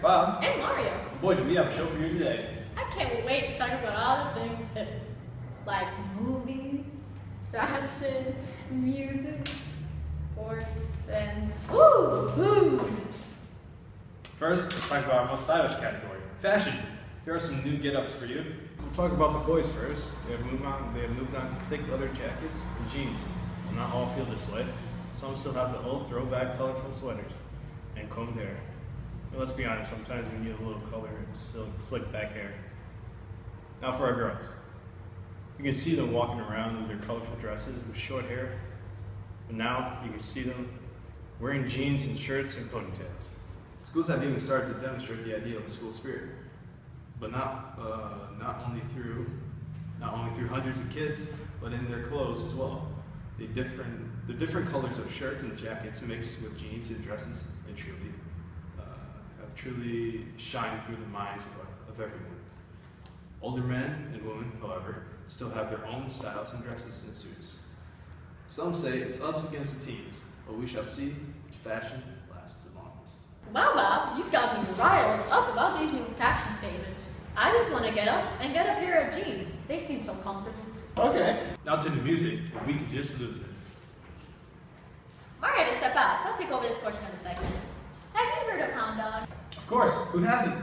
Bob. And Mario. Boy, do we have a show for you today. I can't wait to talk about all the things like movies, fashion, music, sports, and food. First, let's talk about our most stylish category, fashion. Here are some new get-ups for you. We'll talk about the boys first. They have moved on to thick leather jackets and jeans. Well, not all feel this way. Some still have the old throwback colorful sweaters and combed hair. And let's be honest, sometimes we need a little color and slick back hair. Now for our girls. You can see them walking around in their colorful dresses with short hair. But now you can see them wearing jeans and shirts and ponytails. Schools have even started to demonstrate the idea of a school spirit, but not only through hundreds of kids, but in their clothes as well. The different colors of shirts and jackets mixed with jeans and dresses have truly shined through the minds of everyone. Older men and women, however, still have their own styles and dresses and suits. Some say it's us against the teens, but we shall see which fashion lasts the longest. Wow, Bob, you've got me riled up about these new fashion statements. I just want to get up and get a pair of jeans. They seem so comfortable. Okay. Now to the music, we could just lose it. Mario had to step out, so I'll take over this portion of the segment. Have you heard of Hound Dog? Of course, who hasn't?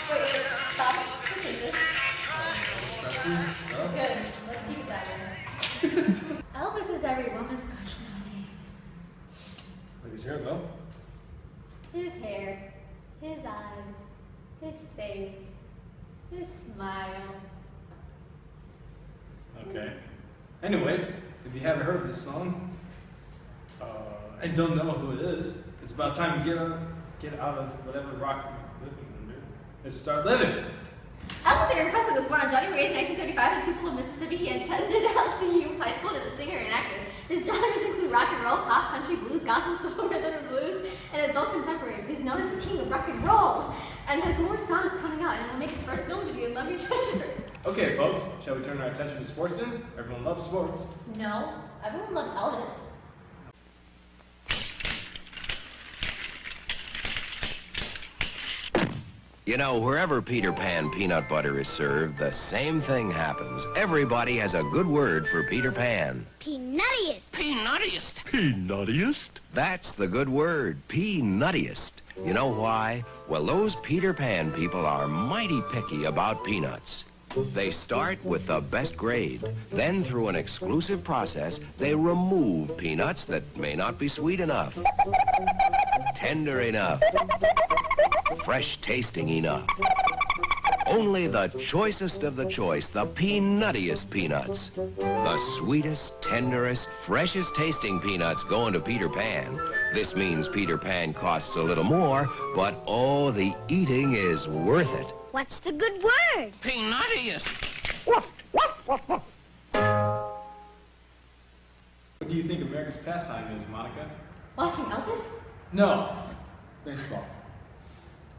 Wait, Bob, who sings this? No? Good, let's keep it that way. Elvis is every woman's crush nowadays. Like his hair though? His hair, his eyes, his face, his smile. Okay. Anyways, if you haven't heard this song, and don't know who it is, it's about time to get out of whatever rock you're living under and start living. Elvis Aaron Presley was born on January 8, 1935 in Tupelo, Mississippi. He attended LCU High School as a singer and actor. His genres include rock and roll, pop, country, blues, gospel, soul, rhythm and blues, and adult contemporary. He's known as the king of rock and roll and has more songs coming out, and will make his first film debut in Let Me Touch Her. Okay, folks, shall we turn our attention to sports then? Everyone loves sports. No, everyone loves Elvis. You know, wherever Peter Pan peanut butter is served, the same thing happens. Everybody has a good word for Peter Pan. Peanuttiest. Peanuttiest. Peanuttiest? That's the good word, peanuttiest. You know why? Well, those Peter Pan people are mighty picky about peanuts. They start with the best grade. Then, through an exclusive process, they remove peanuts that may not be sweet enough, tender enough, fresh tasting enough. Only the choicest of the choice, the peanuttiest peanuts. The sweetest, tenderest, freshest tasting peanuts go into Peter Pan. This means Peter Pan costs a little more, but oh, the eating is worth it. What's the good word? Peanuttiest. What do you think America's pastime is, Monica? Watching Elvis? No. Baseball.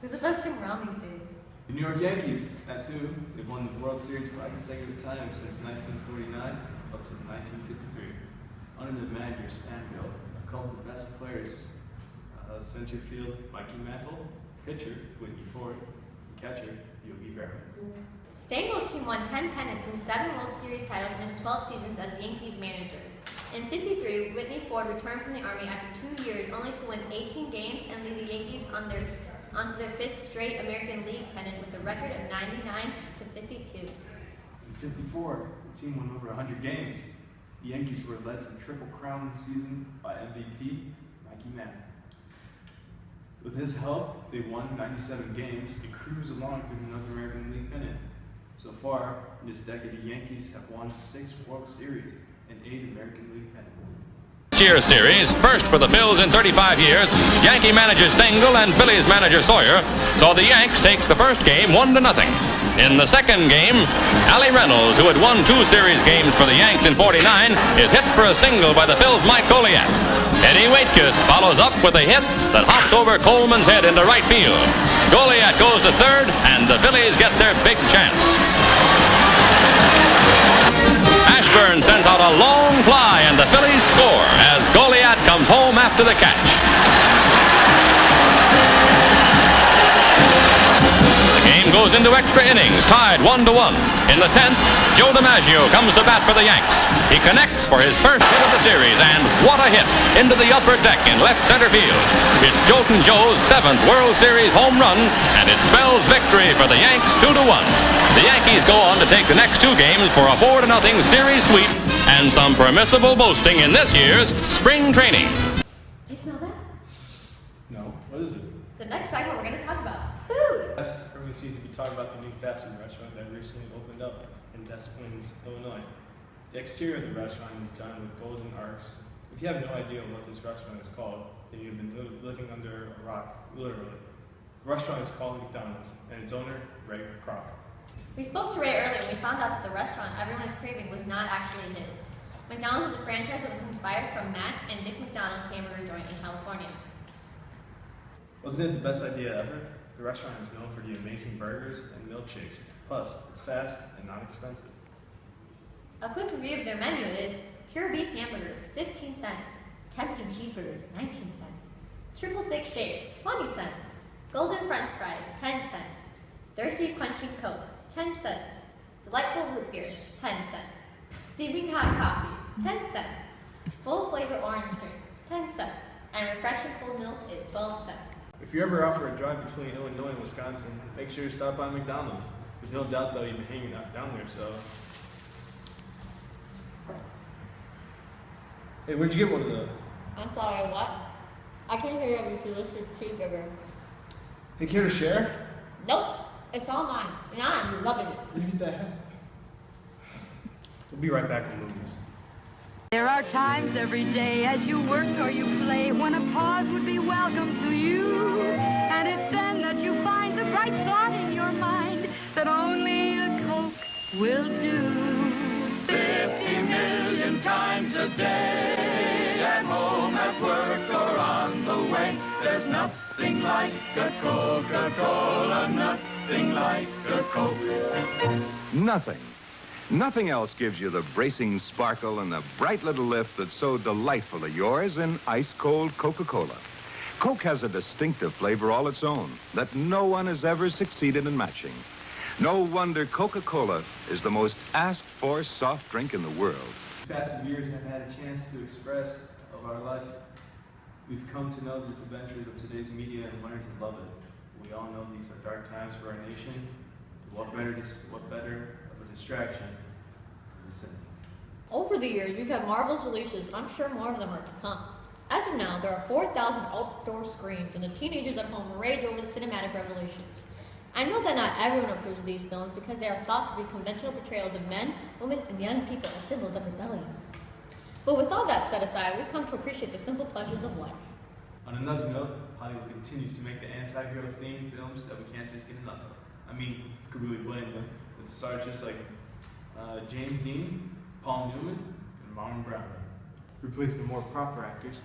Who's the best team around these days? The New York Yankees, that's who. They've won the World Series 5 consecutive times since 1949 up to 1953. Under the manager Stanfield, called the best players center field Mikey Mantle, pitcher Whitney Ford, and catcher Yogi Berra. Stango's team won 10 pennants and 7 World Series titles in his 12 seasons as Yankees manager. In '53, Whitney Ford returned from the Army after 2 years only to win 18 games and lead the Yankees onto their 5th straight American League pennant with a record of 99-52. In '54, the team won over 100 games. The Yankees were led to the Triple Crown season by MVP Mikey Mantle. With his help, they won 97 games and cruised along through the North American League pennant. So far, in this decade, the Yankees have won 6 World Series and 8 American League pennants. Year series, first for the Phils in 35 years, Yankee manager Stengel and Phillies manager Sawyer saw the Yanks take the first game 1-0. In the second game, Allie Reynolds, who had won 2 series games for the Yanks in '49, is hit for a single by the Phils' Mike Goliath. Eddie Waitkus follows up with a hit that hops over Coleman's head into right field. Goliath goes to third, and the Phillies get their big chance. Ashburn sends out a long fly, and the Phillies to the catch. The game goes into extra innings, tied 1-1. In the 10th, Joe DiMaggio comes to bat for the Yanks. He connects for his first hit of the series, and what a hit into the upper deck in left center field. It's Joltin' Joe's 7th World Series home run, and it spells victory for the Yanks 2-1. The Yankees go on to take the next 2 games for a 4-0 series sweep and some permissible boasting in this year's spring training. Do you smell that? No, what is it? The next segment we're going to talk about food. Yes, everyone seems to be talking about the new fast food restaurant that recently opened up in Des Plaines, Illinois. The exterior of the restaurant is done with golden arcs. If you have no idea what this restaurant is called, then you've been living under a rock, literally. The restaurant is called McDonald's, and its owner, Ray Kroc. We spoke to Ray earlier and we found out that the restaurant everyone is craving was not actually his. McDonald's is a franchise that was inspired from Mac and Dick McDonald's hamburger joint in California. Wasn't it the best idea ever? The restaurant is known for the amazing burgers and milkshakes. Plus, it's fast and not expensive. A quick review of their menu is pure beef hamburgers, 15 cents. Tempting cheeseburgers, 19 cents. Triple thick shakes, 20 cents. Golden french fries, 10 cents. Thirsty quenching Coke, 10 cents. Delightful root beer, 10 cents. Steaming hot coffee, 10 cents. Full flavor orange drink, 10 cents. And refreshing full milk is 12 cents. If you're ever out for a drive between Illinois and Wisconsin, make sure to stop by McDonald's. There's no doubt though you've been hanging out down there, so. Hey, where'd you get one of those? I'm sorry, what? I can't hear you, delicious cheeseburger. Hey, care to share? Nope, it's all mine, and I'm loving it. Where'd you get that hat? We'll be right back with movies. There are times every day as you work or you play when a pause would be welcome to you. And it's then that you find the bright thought in your mind that only a Coke will do. 50 million times a day, at home, at work, or on the way. There's nothing like a Coca-Cola, nothing like a Coke. Nothing. Nothing else gives you the bracing sparkle and the bright little lift that's so delightfully yours in ice-cold Coca-Cola. Coke has a distinctive flavor all its own that no one has ever succeeded in matching. No wonder Coca-Cola is the most asked-for soft drink in the world. These past few years have had a chance to express of our life. We've come to know the adventures of today's media and learned to love it. We all know these are dark times for our nation. What better of a distraction than the cinema? Over the years, we've had marvelous releases, and I'm sure more of them are to come. As of now, there are 4,000 outdoor screens, and the teenagers at home rage over the cinematic revelations. I know that not everyone approves of these films because they are thought to be conventional portrayals of men, women, and young people as symbols of rebellion. But with all that set aside, we've come to appreciate the simple pleasures of life. On another note, Hollywood continues to make the anti-hero themed films that we can't just get enough of. I mean, you could really blame them, with stars just like James Dean, Paul Newman, and Marlon Brando. Replacing the more proper actors.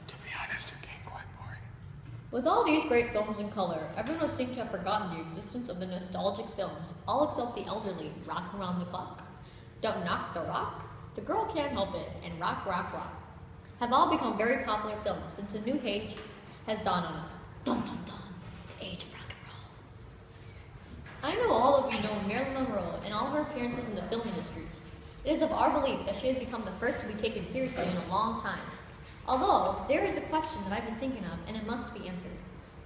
To be honest, they're getting quite boring. With all these great films in color, everyone would seem to have forgotten the existence of the nostalgic films, all except the elderly, Rock Around the Clock, Don't Knock the Rock, The Girl Can't Help It, and Rock, Rock, Rock, have all become very popular films since a new age has dawned on us. Dun dun dun, the age of rock and roll. I know all of you know Marilyn Monroe and all her appearances in the film industry. It is of our belief that she has become the first to be taken seriously in a long time. Although, there is a question that I've been thinking of, and it must be answered.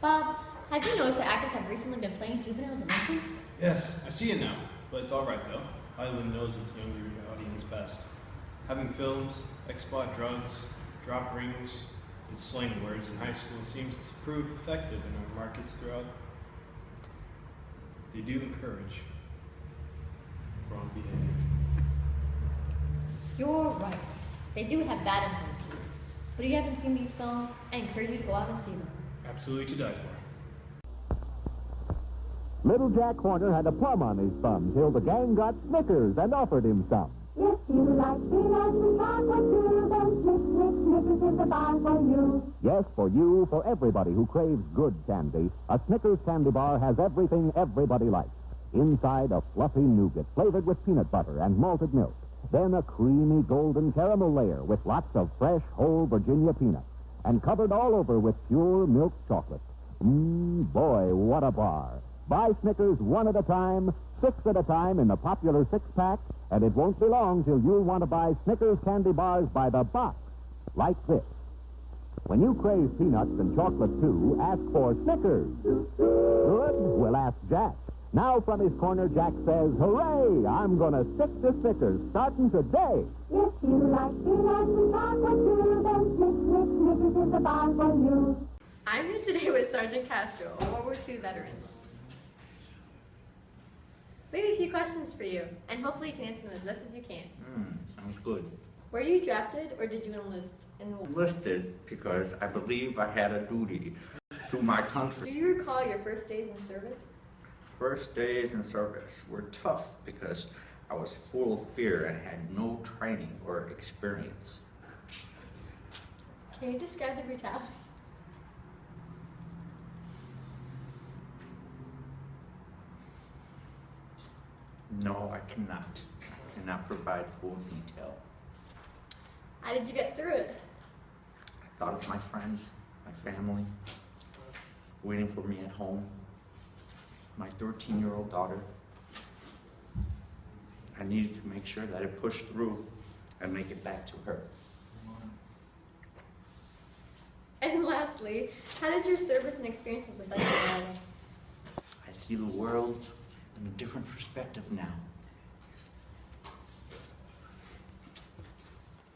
Bob, have you noticed that actors have recently been playing juvenile delinquents? Yes, I see it now, but it's alright though. Hollywood knows its younger audience best. Having films, exploit drugs, drop rings, and slang words in high school seems to prove effective in our markets throughout. They do encourage wrong behavior. You're right. They do have bad influences. But if you haven't seen these films, I encourage you to go out and see them. Absolutely to die for. Little Jack Horner had a plum on his thumb till the gang got Snickers and offered him some. If you like peanuts and chocolate too, then Snickers is the bar for you. Yes, for you, for everybody who craves good candy, a Snickers candy bar has everything everybody likes. Inside, a fluffy nougat flavored with peanut butter and malted milk. Then a creamy golden caramel layer with lots of fresh, whole Virginia peanuts. and covered all over with pure milk chocolate. Boy, what a bar. Buy Snickers one at a time, 6 at a time in the popular 6-pack, and it won't be long till you'll want to buy Snickers candy bars by the box, like this. When you crave peanuts and chocolate too, ask for Snickers. Good? We'll ask Jack. Now from his corner, Jack says, hooray! I'm going to stick to Snickers starting today. If you like peanuts and chocolate too, then Snickers is the bar for you. I'm here today with Sergeant Castro, a World War II veteran. We have a few questions for you, and hopefully you can answer them as best as you can. Sounds good. Were you drafted, or did you enlist in the war? Enlisted because I believe I had a duty to my Do country. you recall your first days in service? First days in service were tough because I was full of fear and had no training or experience. Can you describe the brutality? No, I cannot. I cannot provide full detail. How did you get through it? I thought of my friends, my family, waiting for me at home, my 13-year-old daughter. I needed to make sure that I pushed through and make it back to her. And lastly, how did your service and experiences affect your life? I see the world in a different perspective now.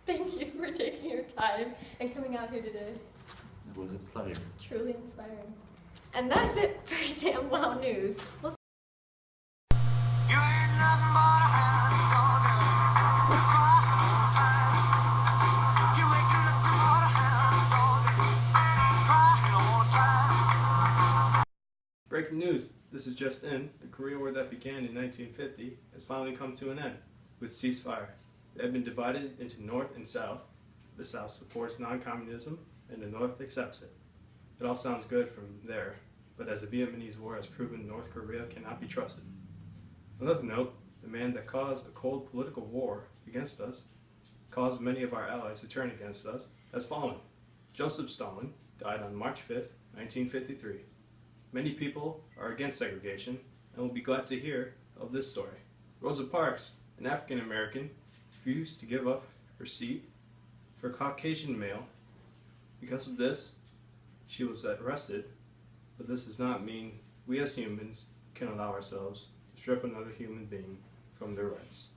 Thank you for taking your time and coming out here today. It was a pleasure. Truly inspiring. And that's it for Zamwow News. We'll Breaking news. This is just in. The Korean War that began in 1950 has finally come to an end with ceasefire. They have been divided into North and South. The South supports non-communism and the North accepts it. It all sounds good from there, but as the Vietnamese War has proven, North Korea cannot be trusted. On another note, the man that caused a cold political war against us, caused many of our allies to turn against us, has fallen. Joseph Stalin died on March 5th, 1953. Many people are against segregation and will be glad to hear of this story. Rosa Parks, an African American, refused to give up her seat for a Caucasian male. Because of this, she was arrested, but this does not mean we as humans can allow ourselves to strip another human being from their rights.